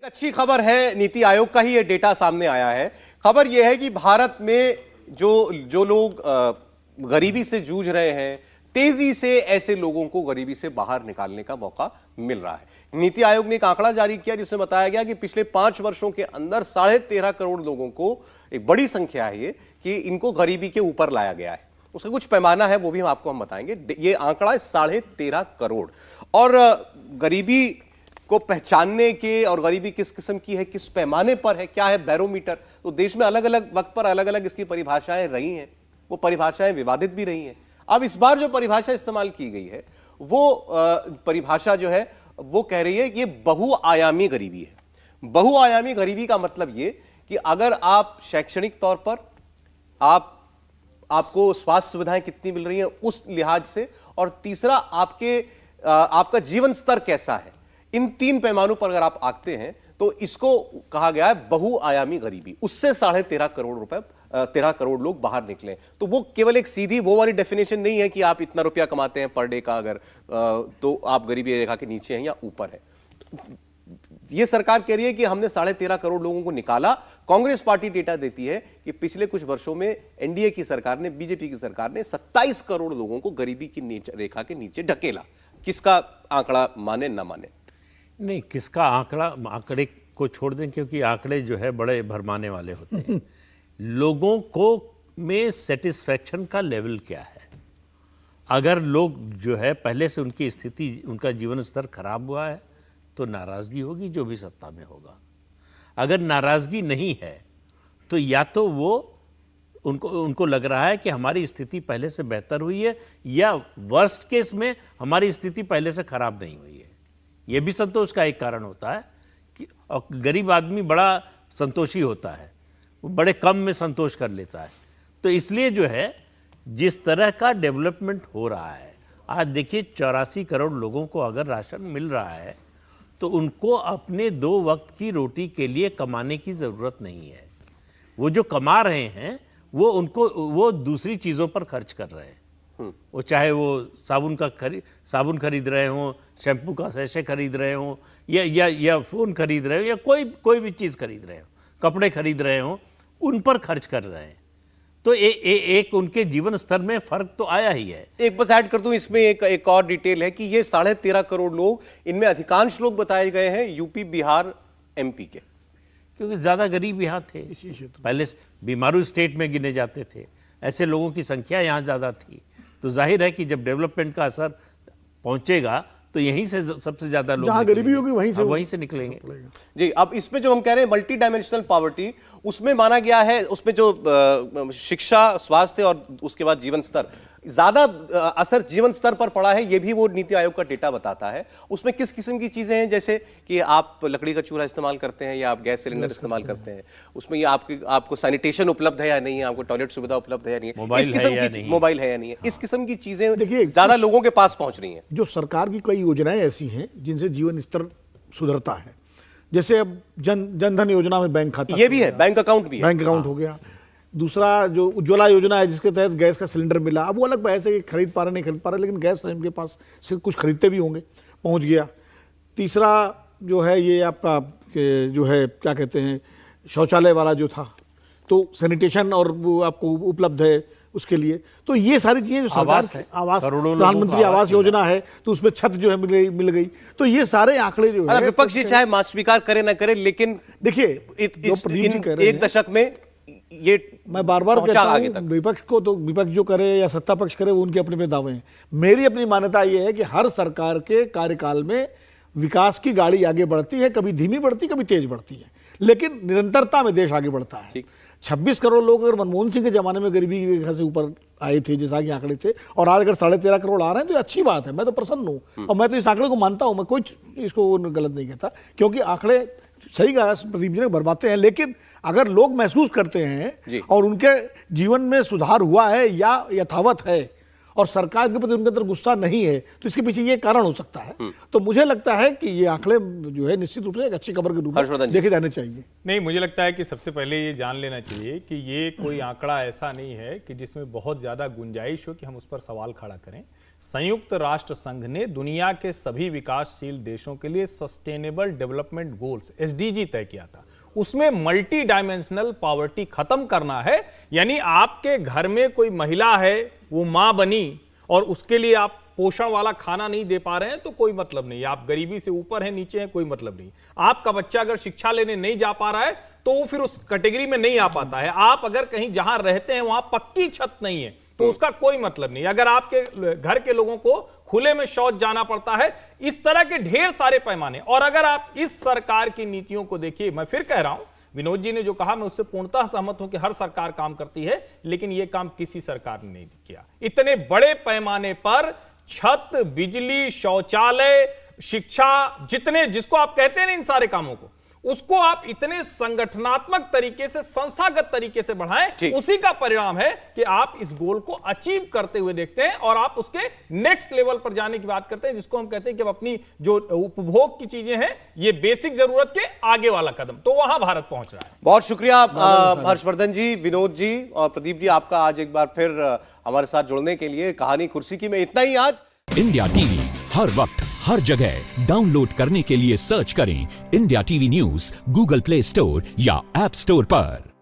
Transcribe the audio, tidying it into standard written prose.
अच्छी खबर है, नीति आयोग का ही ये डेटा सामने आया है। खबर यह है कि भारत में जो लोग गरीबी से जूझ रहे हैं, तेजी से ऐसे लोगों को गरीबी से बाहर निकालने का मौका मिल रहा है। नीति आयोग ने एक आंकड़ा जारी किया जिसमें बताया गया कि पिछले 5 वर्षों के अंदर 13.5 करोड़ लोगों को, एक बड़ी संख्या है ये, कि इनको गरीबी के ऊपर लाया गया है। उसका कुछ पैमाना है, वो भी आपको हम बताएंगे। ये आंकड़ा है 13.5 करोड़। और गरीबी को पहचानने के, और गरीबी किस किस्म की है, किस पैमाने पर है, क्या है बैरोमीटर, तो देश में अलग अलग वक्त पर अलग अलग इसकी परिभाषाएं रही हैं। वो परिभाषाएं विवादित भी रही हैं। अब इस बार जो परिभाषा इस्तेमाल की गई है, वो परिभाषा जो है वो कह रही है कि ये बहुआयामी गरीबी है। बहुआयामी गरीबी का मतलब ये कि अगर आप शैक्षणिक तौर पर, आपको स्वास्थ्य सुविधाएं कितनी मिल रही हैं उस लिहाज से, और तीसरा आपका जीवन स्तर कैसा है, इन 3 पैमानों पर अगर आप आंकते हैं तो इसको कहा गया है बहुआयामी गरीबी। उससे 13.5 करोड़ लोग बाहर निकले। तो वो केवल एक सीधी वो वाली डेफिनेशन नहीं है कि आप इतना रुपया कमाते हैं पर डे का, अगर तो आप गरीबी रेखा के नीचे हैं या ऊपर है। ये सरकार कह रही है कि हमने 13.5 करोड़ लोगों को निकाला। कांग्रेस पार्टी डेटा देती है कि पिछले कुछ वर्षों में एनडीए की सरकार ने, बीजेपी की सरकार ने 27 करोड़ लोगों को गरीबी की रेखा के नीचे ढकेला। किसका आंकड़ा माने ना माने, नहीं, किसका आंकड़े को छोड़ दें, क्योंकि आंकड़े जो है बड़े भरमाने वाले होते हैं। लोगों को में सेटिस्फैक्शन का लेवल क्या है? अगर लोग जो है पहले से उनकी स्थिति, उनका जीवन स्तर खराब हुआ है तो नाराजगी होगी जो भी सत्ता में होगा। अगर नाराजगी नहीं है तो या तो वो उनको लग रहा है कि हमारी स्थिति पहले से बेहतर हुई है, या वर्स्ट केस में हमारी स्थिति पहले से खराब नहीं हुई है। यह भी संतोष का एक कारण होता है कि गरीब आदमी बड़ा संतोषी होता है, वो बड़े कम में संतोष कर लेता है। तो इसलिए जो है जिस तरह का डेवलपमेंट हो रहा है, आज देखिए 84 करोड़ लोगों को अगर राशन मिल रहा है तो उनको अपने 2 वक्त की रोटी के लिए कमाने की ज़रूरत नहीं है। वो जो कमा रहे हैं वो दूसरी चीज़ों पर खर्च कर रहे हैं। वो चाहे वो साबुन खरीद रहे हों, शैम्पू का सैशे खरीद रहे हों, या फ़ोन खरीद रहे हो, या कोई भी चीज़ खरीद रहे हो, कपड़े खरीद रहे हों, उन पर खर्च कर रहे हैं। तो एक उनके जीवन स्तर में फर्क तो आया ही है। एक बस ऐड कर दूं इसमें, एक और डिटेल है कि ये 13.5 करोड़ लोग, इनमें अधिकांश लोग बताए गए हैं यूपी, बिहार, एमपी के, क्योंकि ज़्यादा गरीब यहाँ थे। पहले बीमारू स्टेट में गिने जाते थे, ऐसे लोगों की संख्या यहाँ ज़्यादा थी। तो जाहिर है कि जब डेवलपमेंट का असर पहुँचेगा तो यहीं से सबसे ज्यादा लोग, जहां गरीबी होगी वहीं से निकलेंगे जी। अब इसमें जो हम कह रहे हैं मल्टी डायमेंशनल पॉवर्टी, उसमें माना गया है, उसमें जो शिक्षा, स्वास्थ्य और उसके बाद जीवन स्तर, ज्यादा असर जीवन स्तर पर पड़ा है। ये भी वो नीति आयोग का डेटा बताता है। उसमें किस किस्म की चीजें हैं, जैसे कि आप लकड़ी का चूल्हा इस्तेमाल करते हैं या आप गैस सिलेंडर इस्तेमाल करते हैं, उसमें ये आपको सैनिटेशन उपलब्ध है या नहीं है, आपको टॉयलेट सुविधा उपलब्ध है या नहीं है, इस किस्म की मोबाइल है या नहीं है, इस किस्म की चीजें ज्यादा लोगों के पास पहुंच रही हैं। जो सरकार की कई योजनाएं ऐसी हैं जिनसे जीवन स्तर सुधरता है, जैसे अब जनधन योजना में बैंक खाता, ये भी है, बैंक अकाउंट भी है, बैंक अकाउंट हो गया। दूसरा जो उज्ज्वला योजना है जिसके तहत गैस का सिलेंडर मिला, अब वो अलग बहस है कि खरीद पा रहे नहीं खरीद पा रहे, लेकिन गैस उनके पास से कुछ खरीदते भी होंगे, पहुंच गया। तीसरा जो है ये आपका जो है क्या कहते हैं, शौचालय वाला जो था, तो सैनिटेशन और वो आपको उपलब्ध है उसके लिए। तो ये सारी चीजें जो सरकार आवास, प्रधानमंत्री आवास योजना है, तो उसमें छत जो है मिल गई। तो ये सारे आंकड़े जो है, विपक्ष चाहे मां स्वीकार करे ना करे, लेकिन देखिए एक दशक में ये मैं बार बार कहता हूं, विपक्ष को तो विपक्ष जो करे या सत्ता पक्ष करे वो उनके अपने अपने दावे हैं। मेरी अपनी मान्यता ये है कि हर सरकार के कार्यकाल में विकास की गाड़ी आगे बढ़ती है, कभी धीमी बढ़ती, कभी तेज बढ़ती है, लेकिन निरंतरता में देश आगे बढ़ता है। 26 करोड़ लोग अगर मनमोहन सिंह के जमाने में गरीबी की रेखा से ऊपर आए थे, जैसा कि आंकड़े थे, और आज अगर 13.5 करोड़ आ रहे हैं तो अच्छी बात है, मैं तो प्रसन्न हूँ। और मैं तो इस आंकड़े को मानता हूँ, मैं कोई इसको गलत नहीं कहता, क्योंकि आंकड़े सही कहा प्रदीप जी ने, बर्बाते हैं। लेकिन अगर लोग महसूस करते हैं और उनके जीवन में सुधार हुआ है या यथावत है और सरकार के प्रति उनके अंदर गुस्सा नहीं है, तो इसके पीछे ये कारण हो सकता है। तो मुझे लगता है कि ये आंकड़े जो है निश्चित रूप से एक अच्छी खबर के रूप में देखे जाने चाहिए। नहीं, मुझे लगता है कि सबसे पहले ये जान लेना चाहिए कि ये कोई आंकड़ा ऐसा नहीं है कि जिसमें बहुत ज्यादा गुंजाइश हो कि हम उस पर सवाल खड़ा करें। संयुक्त राष्ट्र संघ ने दुनिया के सभी विकासशील देशों के लिए सस्टेनेबल डेवलपमेंट गोल्स एसडीजी तय किया था। उसमें मल्टी डायमेंशनल पॉवर्टी खत्म करना है। यानी आपके घर में कोई महिला है, वो मां बनी और उसके लिए आप पोषण वाला खाना नहीं दे पा रहे हैं तो कोई मतलब नहीं। आप गरीबी से ऊपर हैं, नीचे हैं, कोई मतलब नहीं। आपका बच्चा अगर शिक्षा लेने नहीं जा पा रहा है तो वो फिर उस कैटेगरी में नहीं आ पाता है। आप अगर कहीं जहां रहते हैं वहां पक्की छत नहीं है तो उसका कोई मतलब नहीं। अगर आपके घर के लोगों को खुले में शौच जाना पड़ता है, इस तरह के ढेर सारे पैमाने। और अगर आप इस सरकार की नीतियों को देखिए, मैं फिर कह रहा हूं, विनोद जी ने जो कहा मैं उससे पूर्णतः सहमत हूं कि हर सरकार काम करती है, लेकिन यह काम किसी सरकार ने नहीं किया। इतने बड़े पैमाने पर छत, बिजली, शौचालय, शिक्षा, जितने जिसको आप कहते हैं ना इन सारे कामों को, उसको आप इतने संगठनात्मक तरीके से, संस्थागत तरीके से बढ़ाएं, उसी का परिणाम है कि आप इस गोल को अचीव करते हुए देखते हैं और आप उसके नेक्स्ट लेवल पर जाने की बात करते हैं, जिसको हम कहते हैं कि अब अपनी जो उपभोग की चीजें हैं, ये बेसिक जरूरत के आगे वाला कदम, तो वहां भारत पहुंच रहा है। बहुत शुक्रिया हर्षवर्धन जी, विनोद जी और प्रदीप जी, आपका आज एक बार फिर हमारे साथ जुड़ने के लिए। कहानी कुर्सी की में इतना ही आज। इंडिया टीवी हर वक्त हर जगह डाउनलोड करने के लिए सर्च करें India TV news Google play store या ऐप स्टोर पर।